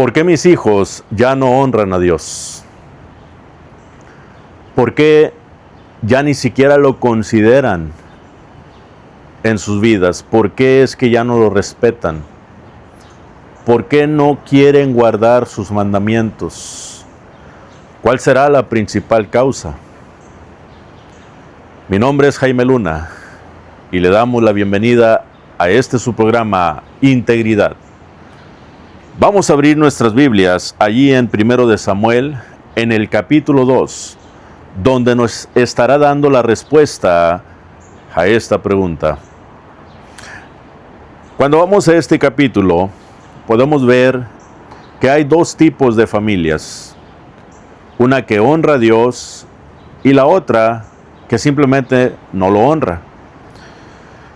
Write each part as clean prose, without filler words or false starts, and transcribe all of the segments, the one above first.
¿Por qué mis hijos ya no honran a Dios? ¿Por qué ya ni siquiera lo consideran en sus vidas? ¿Por qué es que ya no lo respetan? ¿Por qué no quieren guardar sus mandamientos? ¿Cuál será la principal causa? Mi nombre es Jaime Luna y le damos la bienvenida a su programa Integridad. Vamos a abrir nuestras Biblias allí en 1 de Samuel, en el capítulo 2, donde nos estará dando la respuesta a esta pregunta. Cuando vamos a este capítulo, podemos ver que hay dos tipos de familias. Una que honra a Dios y la otra que simplemente no lo honra.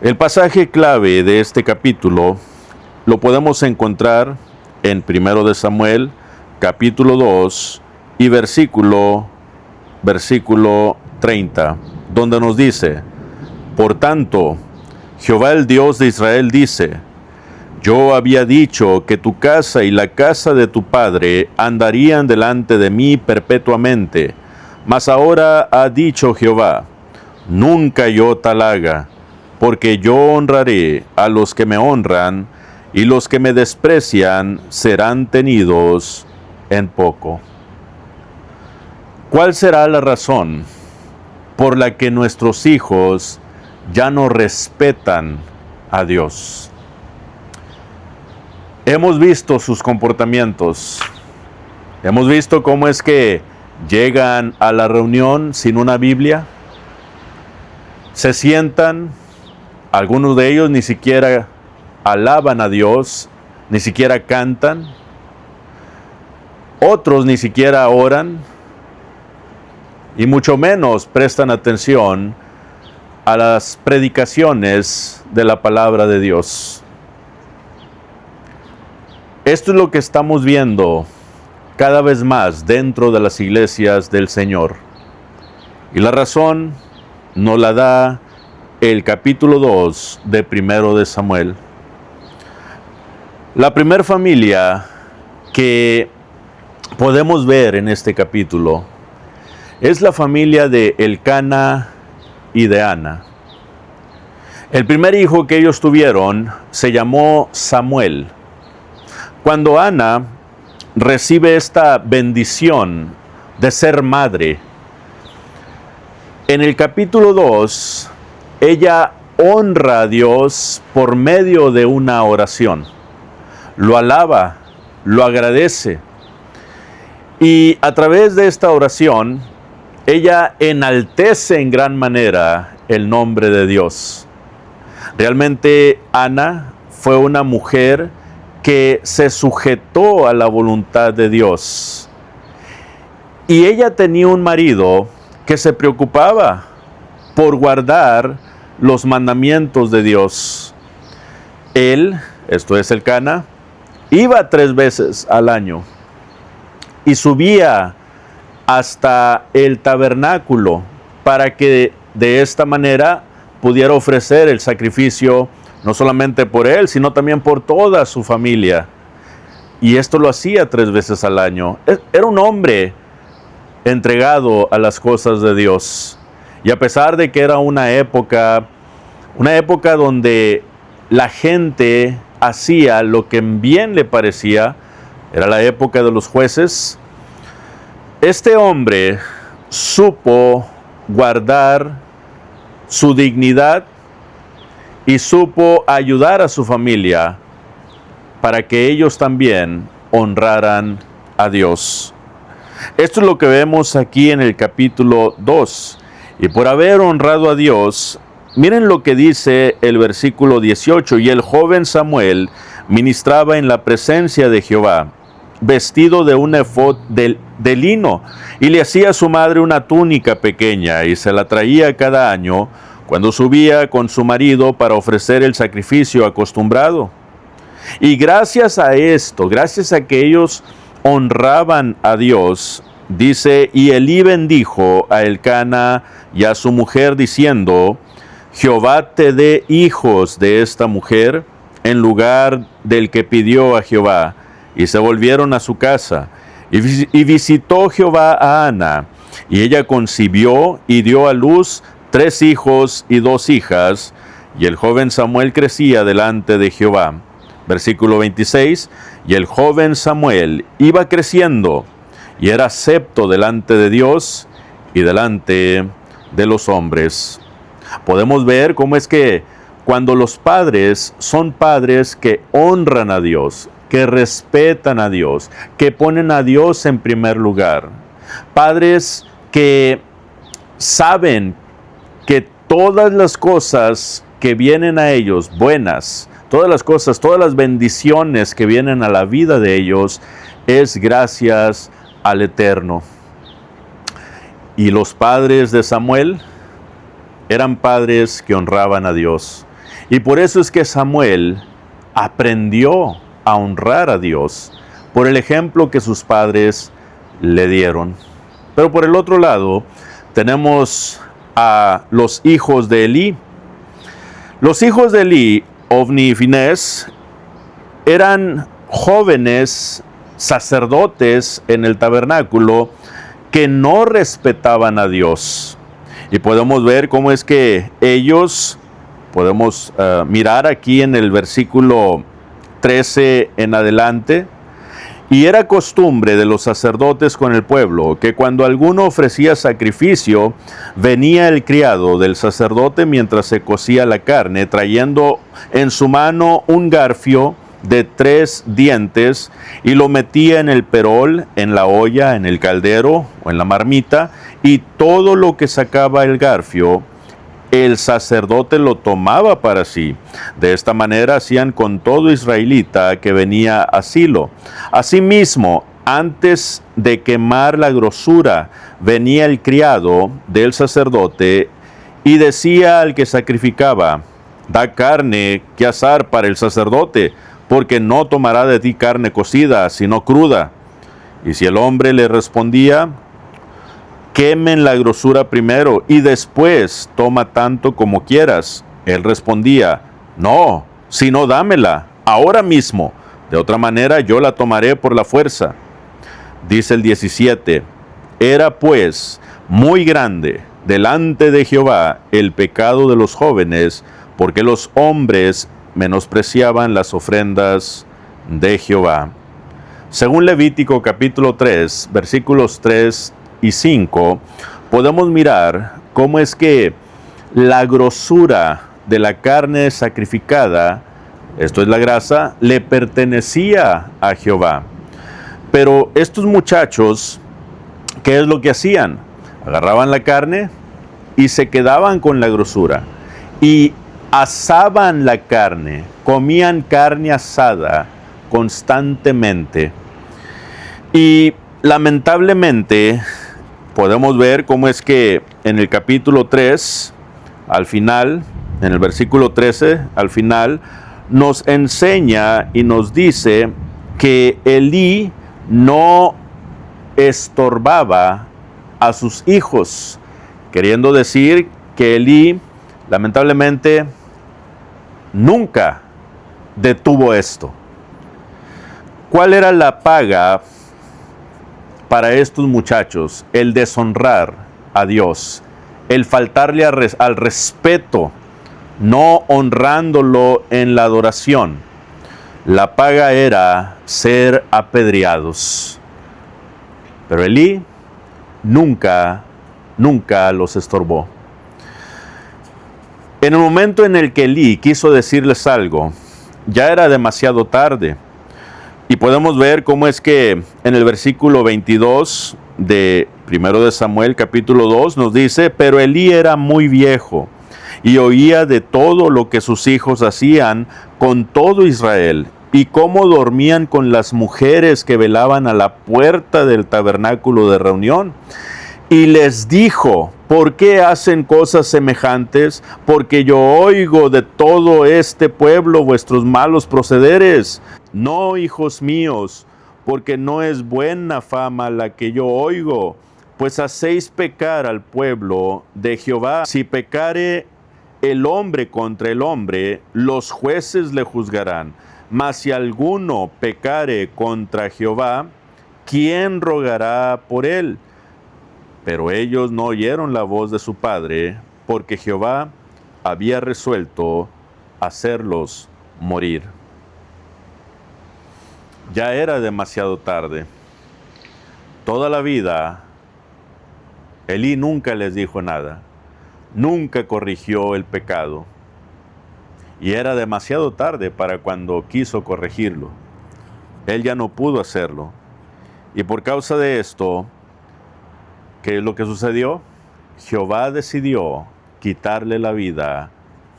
El pasaje clave de este capítulo lo podemos encontrar en 1 de Samuel, capítulo 2 y versículo 30, donde nos dice: Por tanto, Jehová el Dios de Israel dice: Yo había dicho que tu casa y la casa de tu padre andarían delante de mí perpetuamente, mas ahora ha dicho Jehová: Nunca yo tal haga, porque yo honraré a los que me honran, y los que me desprecian serán tenidos en poco. ¿Cuál será la razón por la que nuestros hijos ya no respetan a Dios? Hemos visto sus comportamientos. Hemos visto cómo es que llegan a la reunión sin una Biblia. Se sientan, algunos de ellos ni siquiera alaban a Dios, ni siquiera cantan. Otros ni siquiera oran, y mucho menos prestan atención a las predicaciones de la palabra de Dios. Esto es lo que estamos viendo cada vez más dentro de las iglesias del Señor. Y la razón nos la da el capítulo 2 de 1 de Samuel. La primera familia que podemos ver en este capítulo es la familia de Elcana y de Ana. El primer hijo que ellos tuvieron se llamó Samuel. Cuando Ana recibe esta bendición de ser madre, en el capítulo 2, ella honra a Dios por medio de una oración. Lo alaba, lo agradece. Y a través de esta oración, ella enaltece en gran manera el nombre de Dios. Realmente Ana fue una mujer que se sujetó a la voluntad de Dios. Y ella tenía un marido que se preocupaba por guardar los mandamientos de Dios. Él, esto es Elcana, iba 3 veces al año y subía hasta el tabernáculo para que de esta manera pudiera ofrecer el sacrificio no solamente por él, sino también por toda su familia. Y esto lo hacía 3 veces al año. Era un hombre entregado a las cosas de Dios. Y a pesar de que era una época donde la gente hacía lo que bien le parecía, era la época de los jueces, este hombre supo guardar su dignidad y supo ayudar a su familia para que ellos también honraran a Dios. Esto es lo que vemos aquí en el capítulo 2. Y por haber honrado a Dios, miren lo que dice el versículo 18. Y el joven Samuel ministraba en la presencia de Jehová, vestido de un efod de lino, y le hacía a su madre una túnica pequeña, y se la traía cada año cuando subía con su marido para ofrecer el sacrificio acostumbrado. Y gracias a esto, gracias a que ellos honraban a Dios, dice: y Elí bendijo a Elcana y a su mujer, diciendo: Jehová te dé hijos de esta mujer, en lugar del que pidió a Jehová, y se volvieron a su casa. Y visitó Jehová a Ana, y ella concibió y dio a luz 3 hijos y 2 hijas, y el joven Samuel crecía delante de Jehová. Versículo 26, y el joven Samuel iba creciendo, y era acepto delante de Dios y delante de los hombres. Podemos ver cómo es que cuando los padres son padres que honran a Dios, que respetan a Dios, que ponen a Dios en primer lugar, padres que saben que todas las cosas que vienen a ellos, buenas, todas las cosas, todas las bendiciones que vienen a la vida de ellos, es gracias al Eterno. Y los padres de Samuel eran padres que honraban a Dios. Y por eso es que Samuel aprendió a honrar a Dios por el ejemplo que sus padres le dieron. Pero por el otro lado, tenemos a los hijos de Elí. Los hijos de Elí, Ofni y Finés, eran jóvenes sacerdotes en el tabernáculo que no respetaban a Dios. Y podemos ver cómo es que ellos, podemos mirar aquí en el versículo 13 en adelante, y era costumbre de los sacerdotes con el pueblo que cuando alguno ofrecía sacrificio, venía el criado del sacerdote mientras se cocía la carne, trayendo en su mano un garfio de 3 dientes, y lo metía en el perol, en la olla, en el caldero o en la marmita, y todo lo que sacaba el garfio, el sacerdote lo tomaba para sí. De esta manera hacían con todo israelita que venía a Silo. Asimismo, antes de quemar la grosura, venía el criado del sacerdote y decía al que sacrificaba: da carne que asar para el sacerdote, porque no tomará de ti carne cocida, sino cruda. Y si el hombre le respondía: quemen la grosura primero y después toma tanto como quieras, él respondía: no, sino dámela ahora mismo, de otra manera yo la tomaré por la fuerza. Dice el 17, era pues muy grande delante de Jehová el pecado de los jóvenes, porque los hombres menospreciaban las ofrendas de Jehová. Según Levítico capítulo 3, versículos 3 y 5, podemos mirar cómo es que la grosura de la carne sacrificada, esto es la grasa, le pertenecía a Jehová. Pero estos muchachos, ¿qué es lo que hacían? Agarraban la carne y se quedaban con la grosura y asaban la carne, comían carne asada constantemente. Y lamentablemente podemos ver cómo es que en el capítulo 3, al final, en el versículo 13, al final, nos enseña y nos dice que Elí no estorbaba a sus hijos, queriendo decir que Elí, lamentablemente, nunca detuvo esto. ¿Cuál era la paga para estos muchachos? El deshonrar a Dios, el faltarle al respeto, no honrándolo en la adoración. La paga era ser apedreados. Pero Elí nunca los estorbó. En el momento en el que Elí quiso decirles algo, ya era demasiado tarde. Y podemos ver cómo es que en el versículo 22 de 1 de Samuel capítulo 2 nos dice, pero Elí era muy viejo y oía de todo lo que sus hijos hacían con todo Israel y cómo dormían con las mujeres que velaban a la puerta del tabernáculo de reunión. Y les dijo, ¿por qué hacen cosas semejantes? Porque yo oigo de todo este pueblo vuestros malos procederes. No, hijos míos, porque no es buena fama la que yo oigo, pues hacéis pecar al pueblo de Jehová. Si pecare el hombre contra el hombre, los jueces le juzgarán. Mas si alguno pecare contra Jehová, ¿quién rogará por él? Pero ellos no oyeron la voz de su padre, porque Jehová había resuelto hacerlos morir. Ya era demasiado tarde. Toda la vida, Elí nunca les dijo nada, nunca corrigió el pecado. Y era demasiado tarde para cuando quiso corregirlo. Él ya no pudo hacerlo. Y por causa de esto, ¿qué es lo que sucedió? Jehová decidió quitarle la vida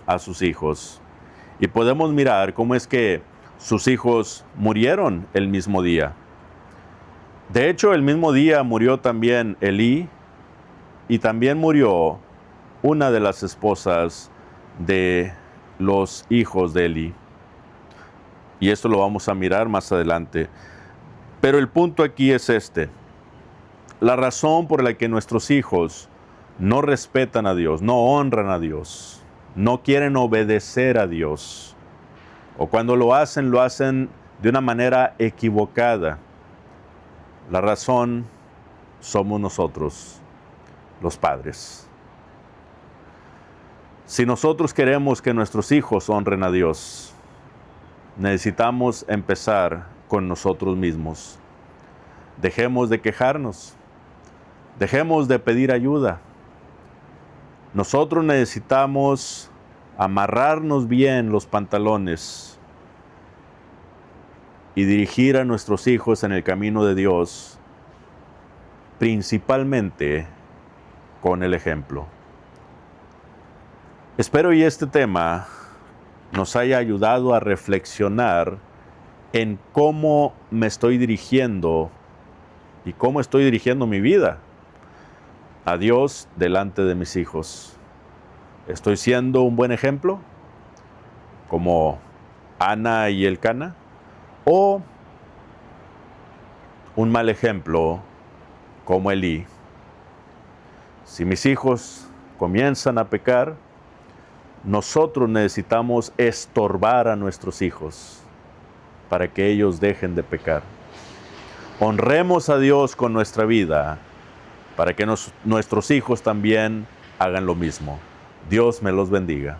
a sus hijos. Y podemos mirar cómo es que sus hijos murieron el mismo día. De hecho, el mismo día murió también Elí y también murió una de las esposas de los hijos de Elí. Y esto lo vamos a mirar más adelante. Pero el punto aquí es este. La razón por la que nuestros hijos no respetan a Dios, no honran a Dios, no quieren obedecer a Dios, o cuando lo hacen de una manera equivocada. La razón somos nosotros, los padres. Si nosotros queremos que nuestros hijos honren a Dios, necesitamos empezar con nosotros mismos. Dejemos de quejarnos. Dejemos de pedir ayuda. Nosotros necesitamos amarrarnos bien los pantalones y dirigir a nuestros hijos en el camino de Dios, principalmente con el ejemplo. Espero y este tema nos haya ayudado a reflexionar en cómo me estoy dirigiendo y cómo estoy dirigiendo mi vida a Dios delante de mis hijos. ¿Estoy siendo un buen ejemplo, como Ana y Elcana? ¿O un mal ejemplo, como Elí? Si mis hijos comienzan a pecar, nosotros necesitamos estorbar a nuestros hijos para que ellos dejen de pecar. Honremos a Dios con nuestra vida para que nuestros hijos también hagan lo mismo. Dios me los bendiga.